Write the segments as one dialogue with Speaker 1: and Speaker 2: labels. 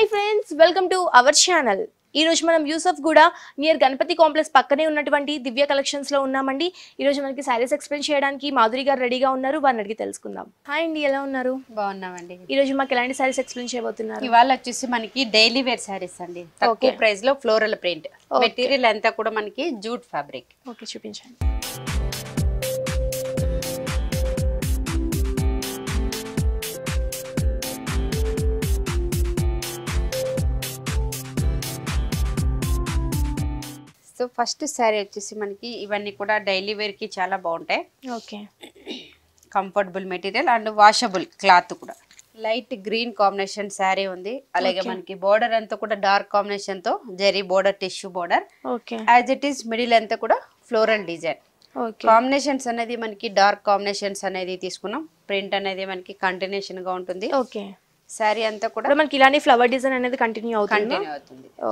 Speaker 1: Hi friends, welcome to our channel. ఈ రోజు మనం యూసఫ్ గూడా నియర్ గణపతి కాంప్లెక్స్ పక్కనే ఉన్నటువంటి దివ్య కలెక్షన్స్ లో ఉన్నామండి. ఈ రోజు మనకి సారీస్ ఎక్స్ప్లెయిన్ చేయడానికి మాధురి గారు రెడీగా ఉన్నారు. వారిని అడిగి తెలుసుకుందాం. హాయ్ అండి, ఎలా ఉన్నారు?
Speaker 2: బాగున్నామండి.
Speaker 1: ఈ రోజు మాకు ఎలాంటి సారీస్ ఎక్స్ప్లెయిన్ చేయబోతున్నారు?
Speaker 2: ఇవాళ వచ్చేసి మనకి డైలీ వేర్ సారీస్ అండి. తక్కువ ప్రైస్ లో ఫ్లోరల్ ప్రింట్ మెటీరియల్ అంతా కూడా మనకి జూట్ ఫ్యాబ్రిక్.
Speaker 1: ఓకే, చూపించండి.
Speaker 2: సో ఫస్ట్ శారీ వచ్చేసి మనకి ఇవన్నీ కూడా డైలీ వేర్ కి చాలా బాగుంటాయి.
Speaker 1: Okay,
Speaker 2: comfortable material and washable cloth కూడా. లైట్ గ్రీన్ కాంబినేషన్ శారీ ఉంది. అలాగే మనకి బోర్డర్ అంతా కూడా డార్క్ కాంబినేషన్ తో zari border, tissue border.
Speaker 1: Okay,
Speaker 2: as it is middle అంతా కూడా ఫ్లోరల్ డిజైన్. కాంబినేషన్స్ అనేది మనకి డార్క్ కాంబినేషన్స్ అనేది తీసుకున్నాం. ప్రింట్ అనేది మనకి కంటిన్యూషన్ గా ఉంటుంది.
Speaker 1: ఓకే,
Speaker 2: శారీ అంతా కూడా
Speaker 1: మనకి ఇలానే ఫ్లవర్ డిజైన్ అనేది కంటిన్యూ అవుతుంది.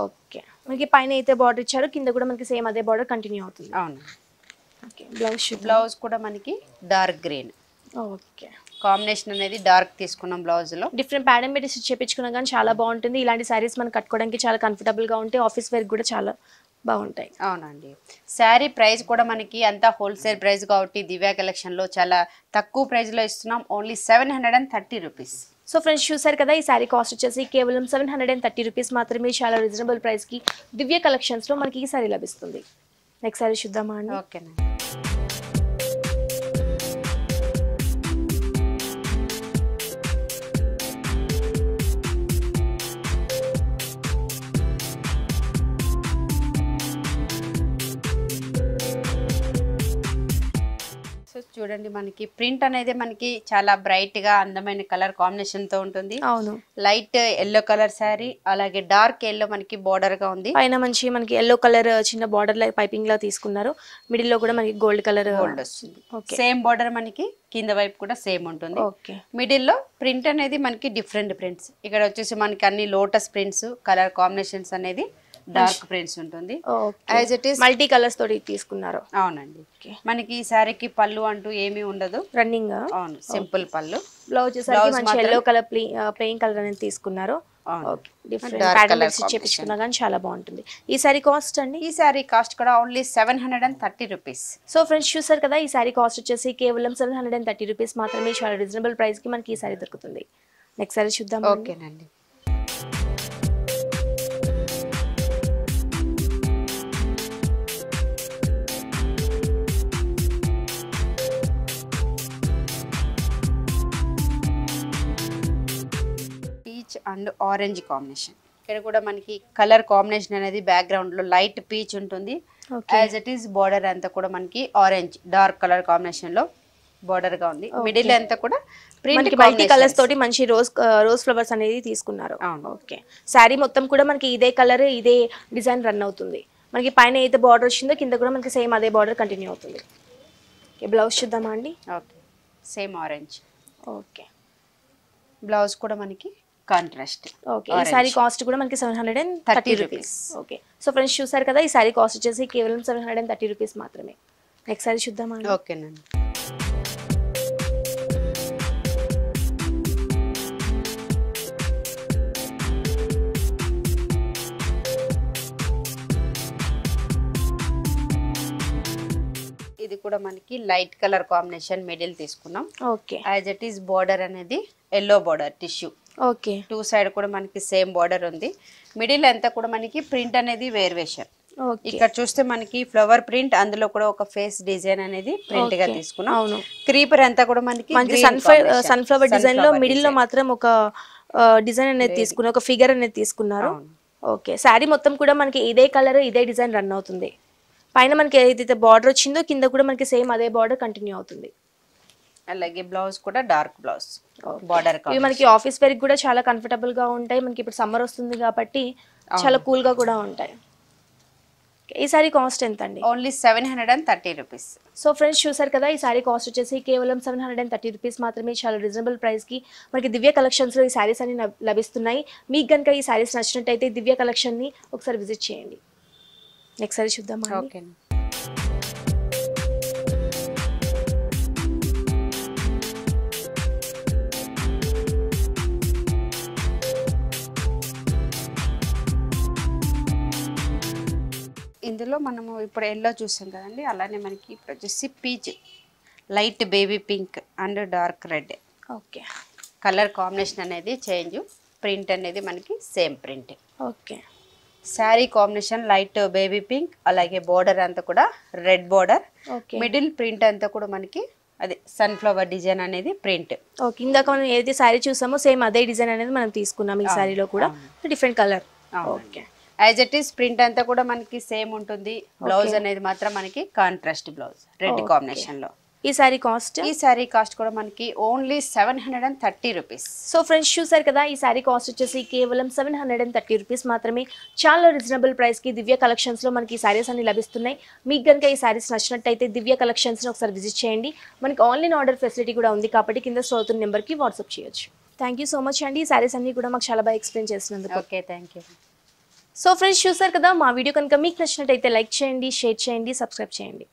Speaker 1: ఓకే, మనకి పైన అయితే బార్డర్ ఇచ్చారు, కింద కూడా మనకి సేమ్ అదే బార్డర్ కంటిన్యూ అవుతుంది.
Speaker 2: అవును.
Speaker 1: ఓకే,
Speaker 2: బ్లౌజ్ కూడా మనకి డార్క్ గ్రీన్.
Speaker 1: ఓకే,
Speaker 2: కాంబినేషన్ అనేది డార్క్ తీసుకున్నాం. బ్లౌజ్ లో
Speaker 1: డిఫరెంట్ ప్యాటర్న్ పెట్టి స్టిచ్ చేయించుకున్నా కానీ చాలా బాగుంటుంది. ఇలాంటి సారీస్ మనం కట్టుకోవడానికి చాలా కంఫర్టబుల్ గా ఉంటాయి. ఆఫీస్ వేర్ కూడా చాలా బాగుంటాయి.
Speaker 2: అవునండి. శారీ ప్రైస్ కూడా మనకి అంతా హోల్సేల్ ప్రైస్ కాబట్టి దివ్య కలెక్షన్ లో చాలా తక్కువ ప్రైస్ లో ఇస్తున్నాం. Only 730 rupees.
Speaker 1: సో ఫ్రెండ్స్, చూసారు కదా, ఈ సారీ కాస్ట్ వచ్చేసి కేవలం 730 రూపీస్ మాత్రమే. చాలా రీజనబుల్ ప్రైస్ కి దివ్య కలెక్షన్స్ లో మనకి ఈ సారీ లభిస్తుంది. నెక్స్ట్ సారీ చూద్దామా అండి?
Speaker 2: ఓకేనా. చూడండి, మనకి ప్రింట్ అనేది మనకి చాలా బ్రైట్ గా అందమైన కలర్ కాంబినేషన్ తో ఉంటుంది.
Speaker 1: అవును,
Speaker 2: లైట్ ఎల్లో కలర్ శారీ, అలాగే డార్క్ ఎల్లో మనకి బోర్డర్ గా ఉంది.
Speaker 1: పైన మంచి మనకి ఎల్లో కలర్ చిన్న బార్డర్ లా పైపింగ్ లా తీసుకున్నారు. మిడిల్ లో కూడా మనకి గోల్డ్ కలర్
Speaker 2: వస్తుంది. సేమ్ బోర్డర్ మనకి కింద వైపు కూడా సేమ్ ఉంటుంది.
Speaker 1: ఓకే,
Speaker 2: మిడిల్ లో ప్రింట్ అనేది మనకి డిఫరెంట్ ప్రింట్స్. ఇక్కడ వచ్చేసి మనకి అన్ని లోటస్ ప్రింట్స్, కలర్ కాంబినేషన్స్ అనేది డార్క్ ప్రింట్స్ ఉంటుంది. As it is
Speaker 1: multi colours తోటి తీసుకున్నారు.
Speaker 2: అవునండి. మనకి ఈ సారీకి పళ్ళు అంటూ ఏమీ ఉండదు.
Speaker 1: రన్నింగ్.
Speaker 2: అవును, సింపుల్ పళ్ళు.
Speaker 1: బ్లౌజ్ మంచి ఎల్లో కలర్ ప్లెయిన్ కలర్ అనేది తీసుకున్నారు. డిఫరెంట్ ప్యాటర్న్ చేపించుకున్నా కానీ చాలా బాగుంటుంది. ఈ సారీ కాస్ట్ అండి?
Speaker 2: ఈ సారీ కాస్ట్ కూడా ఓన్లీ 730 రూపీస్.
Speaker 1: సో ఫ్రెండ్స్, చూసారు కదా, ఈ సారీ కాస్ట్ వచ్చేసి కేవలం 730 రూపీస్ మాత్రమే. చాలా రీజనబుల్ ప్రైస్ కి మనకి ఈ సారీ దొరుకుతుంది. నెక్స్ట్ సారీ చూద్దాం.
Speaker 2: ఓకేనండి. Peach and orange combination. ఇక్కడ కూడా మనకి కలర్ కాంబినేషన్ అనేది బ్యాక్గ్రౌండ్ లో లైట్ పీచ్ ఉంటుంది. యాజ్ ఇట్ ఈస్ బోర్డర్ అంతా కూడా మనకి ఆరెంజ్ డార్క్ కలర్ కాంబినేషన్ లో బోర్డర్ గా ఉంది. మిడిల్ అంతా కూడా ప్రింట్
Speaker 1: మల్టీ కలర్స్ తోటి మంచి రోజ్ ఫ్లవర్స్ అనేది తీసుకున్నారు. ఓకే, శారీ మొత్తం కూడా మనకి ఇదే కలర్ ఇదే డిజైన్ రన్ అవుతుంది. మనకి పైన అయితే బార్డర్ వచ్చిందో కింద కూడా మనకి సేమ్ అదే బార్డర్ కంటిన్యూ అవుతుంది. బ్లౌజ్ చూద్దామా అండి?
Speaker 2: Okay, same orange.
Speaker 1: Okay,
Speaker 2: blouse కూడా మనకి కాంట్రాస్ట్.
Speaker 1: ఓకే, ఈ సారీ కాస్ట్ కూడా మనకి 730 రూపీస్. ఓకే, సో ఫ్రెండ్స్, చూసారు కదా, ఈ సారీ కాస్ట్ వచ్చేసి కేవలం 730 రూపీస్ మాత్రమే. నెక్స్ట్ సారీ చూద్దామా?
Speaker 2: ఓకేనండి. ఇది కూడా మనకి లైట్ కలర్ కాంబినేషన్ మిడిల్ తీసుకున్నాం.
Speaker 1: Okay,
Speaker 2: as it is border అనేది yellow border tissue.
Speaker 1: Okay,
Speaker 2: two side కూడా మనకి సేమ్ బోర్డర్ ఉంది. మిడిల్ అంతా కూడా మనకి ప్రింట్ అనేది వేరియేషన్. ఇక్కడ చూస్తే మనకి ఫ్లవర్ ప్రింట్, అందులో కూడా ఒక ఫేస్ డిజైన్ అనేది ప్రింట్ గా తీసుకున్నాం.
Speaker 1: అవును,
Speaker 2: క్రీపర్ అంతా కూడా మనకి
Speaker 1: సన్ఫ్లవర్ డిజైన్ లో మిడిల్ లో మాత్రం ఒక డిజైన్ అనేది తీసుకున్నారు, ఒక ఫిగర్ అనేది తీసుకున్నారు. ఓకే, శారీ మొత్తం కూడా మనకి ఇదే కలర్ ఇదే డిజైన్ రన్ అవుతుంది. పైన మనకి ఏదైతే బార్డర్ వచ్చిందో కింద కూడా మనకి సేమ్ అదే బార్డర్ కంటిన్యూ అవుతుంది.
Speaker 2: అలాగే బ్లౌజ్ కూడా డార్క్ బ్లౌజ్ బార్డర్.
Speaker 1: ఇవి మనకి ఆఫీస్ వేర్ కూడా చాలా కంఫర్టబుల్ గా ఉంటాయి. మనకి ఇప్పుడు సమ్మర్ వస్తుంది కాబట్టి చాలా కూల్ గా కూడా ఉంటాయి. ఈ సారీ కాస్ట్ ఎంత అండి?
Speaker 2: Only 730 rupees.
Speaker 1: సో ఫ్రెండ్స్, చూసారు కదా, ఈ సారీ కాస్ట్ వచ్చేసి కేవలం 730 రూపీస్ మాత్రమే. చాలా రీజనబుల్ ప్రైస్ కి మనకి దివ్య కలెక్షన్స్ లో ఈ సారీస్ అన్ని లభిస్తున్నాయి. మీకు కనుక ఈ సారీస్ నచ్చినట్టయితే దివ్య కలెక్షన్ ని ఒకసారి విజిట్ చేయండి. నెక్స్ట్ సారీ చూద్దాం.
Speaker 2: ఓకే, ఇందులో మనము ఇప్పుడు ఎల్లో చూసాం కదండి, అలానే మనకి ఇప్పుడు వచ్చేసి peach, light baby pink and dark red.
Speaker 1: Okay,
Speaker 2: colour combination అనేది చేంజ్, ప్రింట్ అనేది మనకి same print.
Speaker 1: Okay,
Speaker 2: sari combination light baby pink, అలాగే బోర్డర్ అంతా కూడా red border,
Speaker 1: okay.
Speaker 2: Middle print అంతా కూడా మనకి అదే సన్ఫ్లవర్ డిజైన్ అనేది ప్రింట్.
Speaker 1: ఓకే, ఇందాక మనం ఏదైతే శారీ చూసామో సేమ్ అదే డిజైన్ అనేది మనం తీసుకున్నాం ఈ శారీలో కూడా, different colour. Okay,
Speaker 2: as it is print అంతా కూడా మనకి సేమ్ ఉంటుంది. బ్లౌజ్ అనేది మాత్రం మనకి కాంట్రాస్ట్ బ్లౌజ్ రెడ్ కాంబినేషన్ లో.
Speaker 1: ఈ శారీ కాస్ట్,
Speaker 2: ఈ శారీ కాస్ట్ కూడా మనకి ఓన్లీ 730 రూపీస్.
Speaker 1: సో ఫ్రెండ్స్ చూసారు కదా, ఈ శారీ కాస్ట్ వచ్చేసి కేవలం 730 రూపీస్ మాత్రమే. చాలా రీజనబుల్ ప్రైస్కి దివ్య కలెక్షన్స్లో మనకి ఈ శారీస్ అన్ని లభిస్తున్నాయి. మీకు కనుక ఈ శారీస్ నచ్చినట్టయితే దివ్య కలెక్షన్స్ని ఒకసారి విజిట్ చేయండి. మనకి ఆన్లైన్ ఆర్డర్ ఫెసిలిటీ కూడా ఉంది కాబట్టి కింద స్క్రోల్ అవుతున్న నెంబర్కి వాట్సాప్ చేయొచ్చు. థ్యాంక్ యూ సో మచ్ అండి, ఈ శారీస్ అన్ని కూడా మాకు చాలా బాగా ఎక్స్ప్లెయిన్ చేసినందుకు.
Speaker 2: Okay, thank you.
Speaker 1: So friends చూసారు కదా, మా వీడియో కనుక మీకు నచ్చినట్టయితే లైక్ చేయండి, షేర్ చేయండి, సబ్స్క్రైబ్ చేయండి.